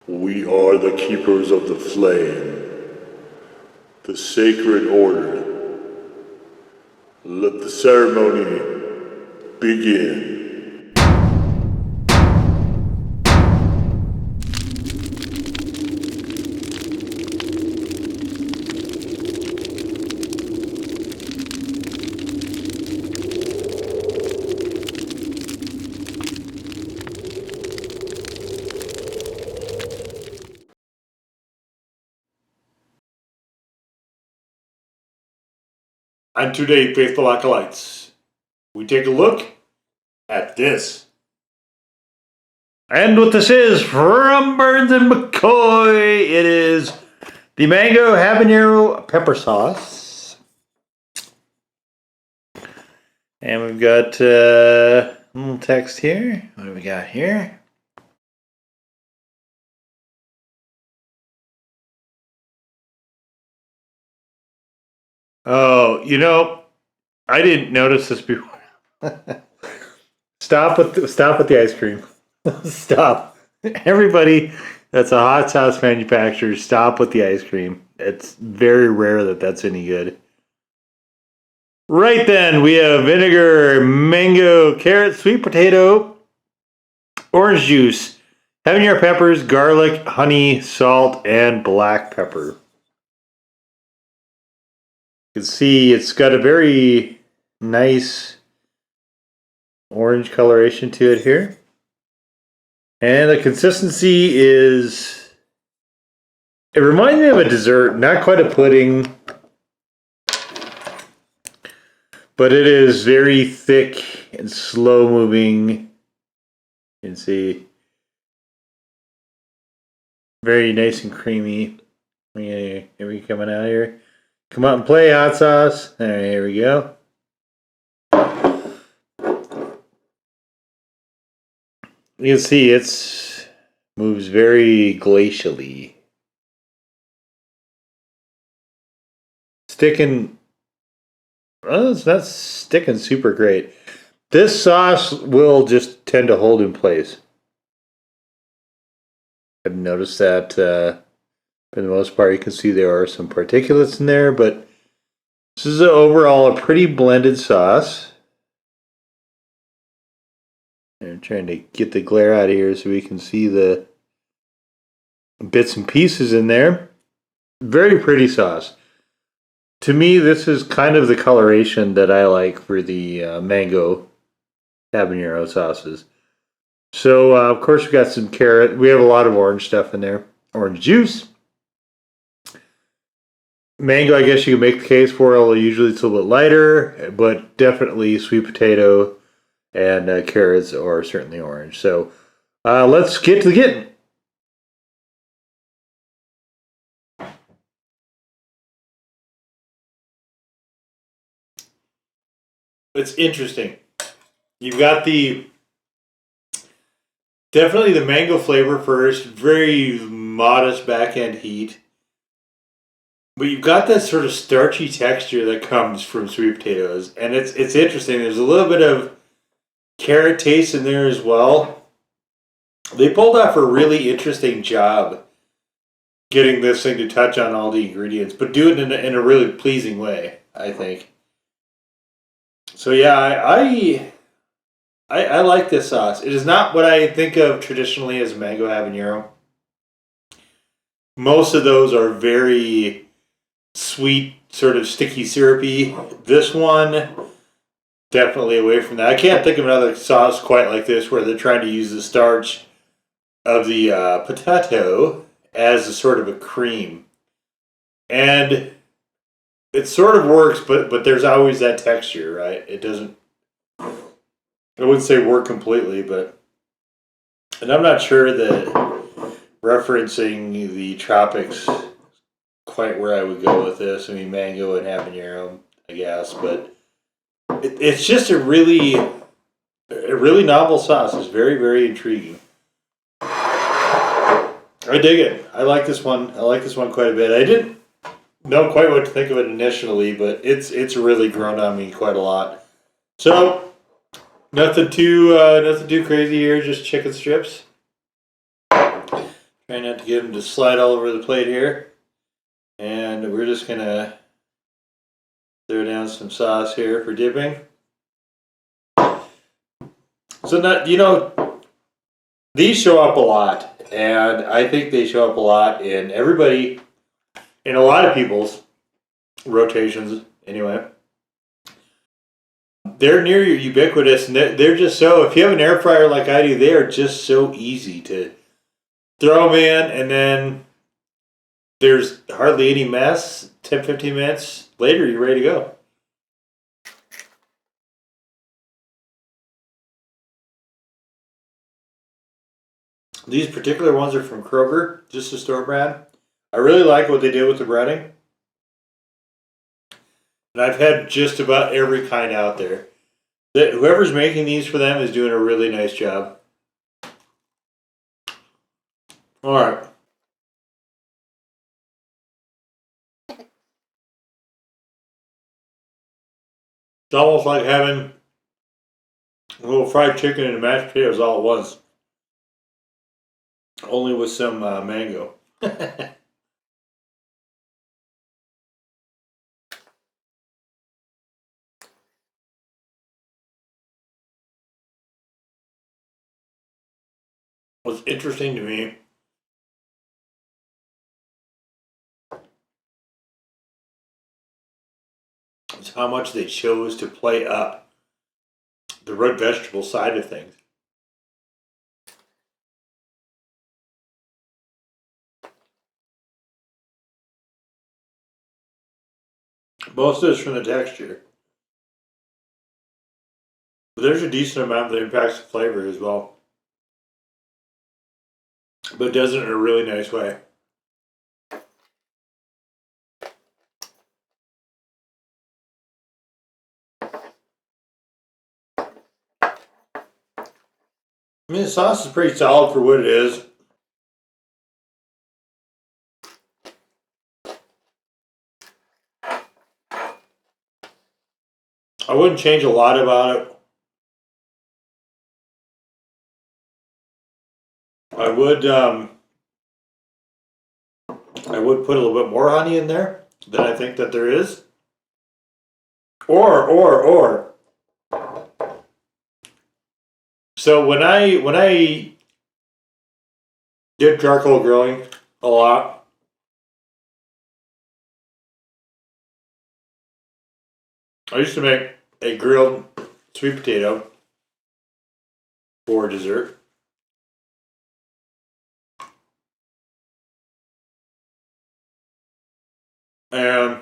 We are the keepers of the flame, the sacred order. Let the ceremony begin. And today, faithful acolytes, we take a look at this. And what this is from Burns and McCoy, it is the mango habanero pepper sauce. And we've got a little text here. What do we got here? Oh, you know, I didn't notice this before. Stop with the ice cream. Stop. Everybody that's a hot sauce manufacturer, stop with the ice cream. It's very rare that that's any good. Right then, we have vinegar, mango, carrot, sweet potato, orange juice, habanero peppers, garlic, honey, salt, and black pepper. You can see it's got a very nice orange coloration to it here. And the consistency is, it reminds me of a dessert, not quite a pudding, but it is very thick and slow moving. You can see very nice and creamy. Here we coming out here. Come out and play, hot sauce. All right, here we go. You can see it moves very glacially. Sticking, well, it's not sticking super great. This sauce will just tend to hold in place. I've noticed that for the most part, you can see there are some particulates in there, but this is overall a pretty blended sauce. I'm trying to get the glare out of here so we can see the bits and pieces in there. Very pretty sauce. To me, this is kind of the coloration that I like for the mango habanero sauces. So, of course, we got some carrot. We have a lot of orange stuff in there. Orange juice. Mango, I guess you can make the case for, although usually it's a little bit lighter, but definitely sweet potato and carrots are certainly orange. So let's get to the getting. It's interesting. You've got definitely the mango flavor first, very modest back end heat. But you've got that sort of starchy texture that comes from sweet potatoes. And it's interesting. There's a little bit of carrot taste in there as well. They pulled off a really interesting job getting this thing to touch on all the ingredients, but do it in a really pleasing way, I think. So yeah, I like this sauce. It is not what I think of traditionally as mango habanero. Most of those are very sweet, sort of sticky syrupy. This one, definitely away from that. I can't think of another sauce quite like this where they're trying to use the starch of the potato as a sort of a cream. And it sort of works, but there's always that texture, right? It doesn't, I wouldn't say work completely, but, and I'm not sure that referencing the tropics quite where I would go with this. I mean, mango and habanero, I guess, but it's just a really novel sauce. It's very, very intriguing. I dig it. I like this one. I like this one quite a bit. I didn't know quite what to think of it initially, but it's really grown on me quite a lot. So nothing too crazy here. Just chicken strips. Trying Try not to get them to slide all over the plate here. And we're just gonna throw down some sauce here for dipping. So that, you know, these show up a lot, and I think they show up a lot in a lot of people's rotations anyway. They're near your ubiquitous, and they're just so, if you have an air fryer like I do, they are just so easy to throw them in, and then there's hardly any mess. 10-15 minutes later, you're ready to go. These particular ones are from Kroger, just a store brand. I really like what they did with the breading. And I've had just about every kind out there. Whoever's making these for them is doing a really nice job. All right. It's almost like having a little fried chicken and mashed potatoes all at once. Only with some mango. What's interesting to me is how much they chose to play up the root vegetable side of things. Most of it's from the texture. But there's a decent amount that impacts the flavor as well. But it does it in a really nice way. I mean, the sauce is pretty solid for what it is. I wouldn't change a lot about it. I would put a little bit more honey in there than I think that there is. Or. So when I did charcoal grilling a lot, I used to make a grilled sweet potato for dessert. And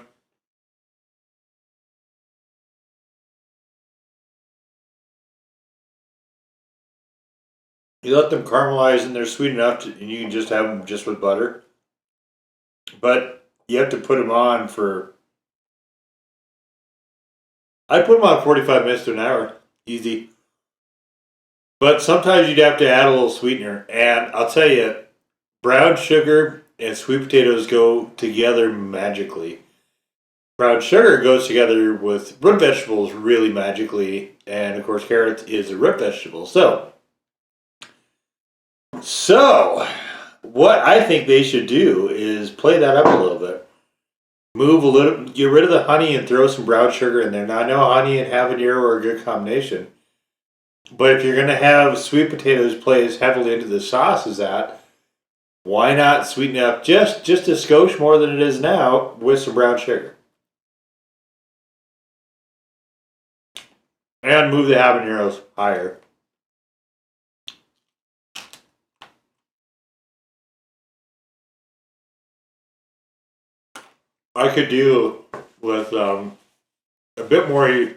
you let them caramelize and they're sweet enough and you can just have them just with butter. But you have to put them on for, I put them on 45 minutes to an hour. Easy. But sometimes you'd have to add a little sweetener. And I'll tell you, brown sugar and sweet potatoes go together magically. Brown sugar goes together with root vegetables really magically. And of course, carrot is a root vegetable. So, what I think they should do is play that up a little bit. Move a little, get rid of the honey and throw some brown sugar in there. Now, I know honey and habanero are a good combination. But if you're going to have sweet potatoes play as heavily into the sauce as that, why not sweeten it up just a skosh more than it is now with some brown sugar? And move the habaneros higher. I could do with a bit more heat.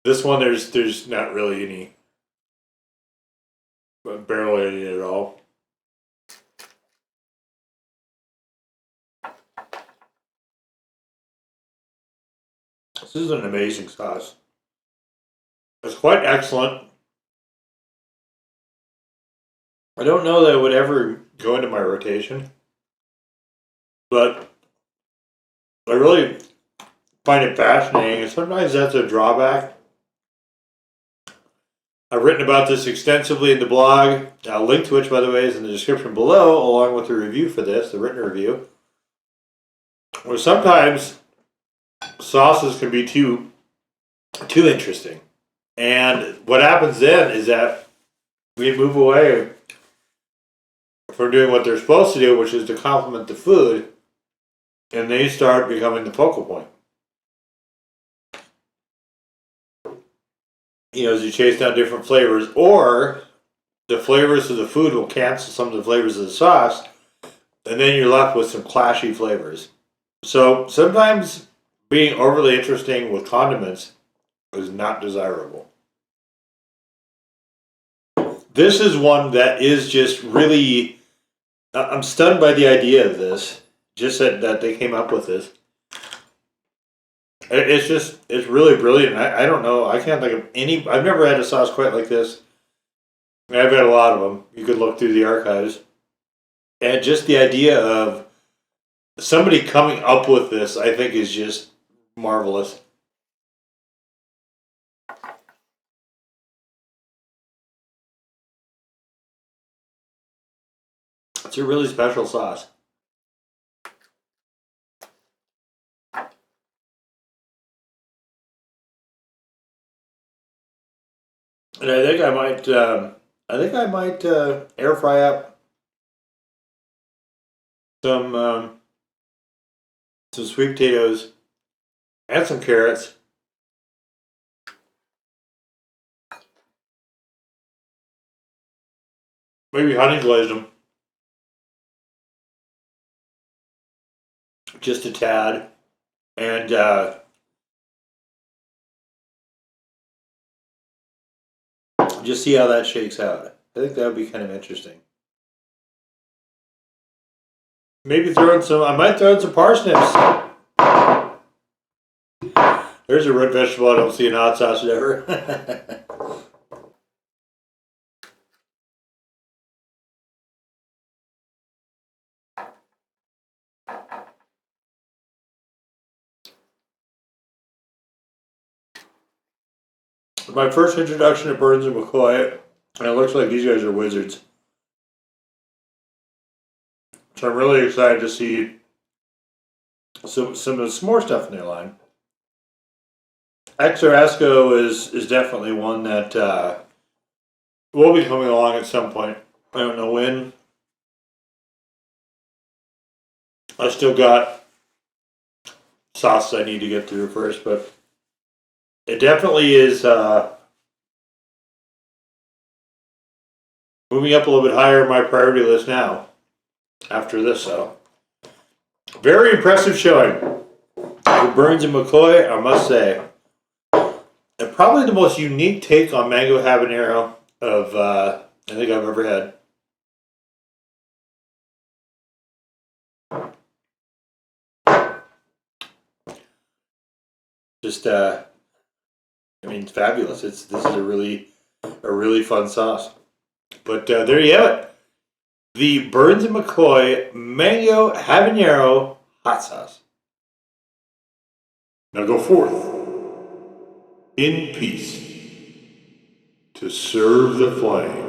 This one, there's not really any, barely any at all. This is an amazing sauce. It's quite excellent. I don't know that it would ever go into my rotation, but I really find it fascinating, and sometimes that's a drawback. I've written about this extensively in the blog. I'll link to which, by the way, is in the description below, along with the review for this, the written review. Where sometimes sauces can be too interesting. And what happens then is that we move away from doing what they're supposed to do, which is to complement the food, and they start becoming the focal point. As you chase down different flavors, or the flavors of the food will cancel some of the flavors of the sauce, and then you're left with some clashy flavors. So sometimes being overly interesting with condiments is not desirable. This is one that is just really, I'm stunned by the idea of this, just that they came up with this. It's really brilliant. I don't know, I can't think of any, I've never had a sauce quite like this. I've had a lot of them. You could look through the archives. And just the idea of somebody coming up with this, I think, is just marvelous. It's a really special sauce. And I think I might air fry up some sweet potatoes and some carrots. Maybe honey glaze them. Just a tad. And just see how that shakes out. I think that would be kind of interesting. Maybe I might throw in some parsnips. There's a root vegetable I don't see in hot sauce ever. My first introduction to Burns and McCoy, and it looks like these guys are wizards. So I'm really excited to see some more stuff in their line. Exorasco is definitely one that will be coming along at some point. I don't know when. I still got sauce I need to get through first, but it definitely is moving up a little bit higher on my priority list now after this. So, very impressive showing for Burns and McCoy, I must say. And probably the most unique take on mango habanero of I think I've ever had. Just it's fabulous. This is a really fun sauce. But there you have it. The Burns and McCoy Mango Habanero Hot Sauce. Now go forth in peace to serve the flame.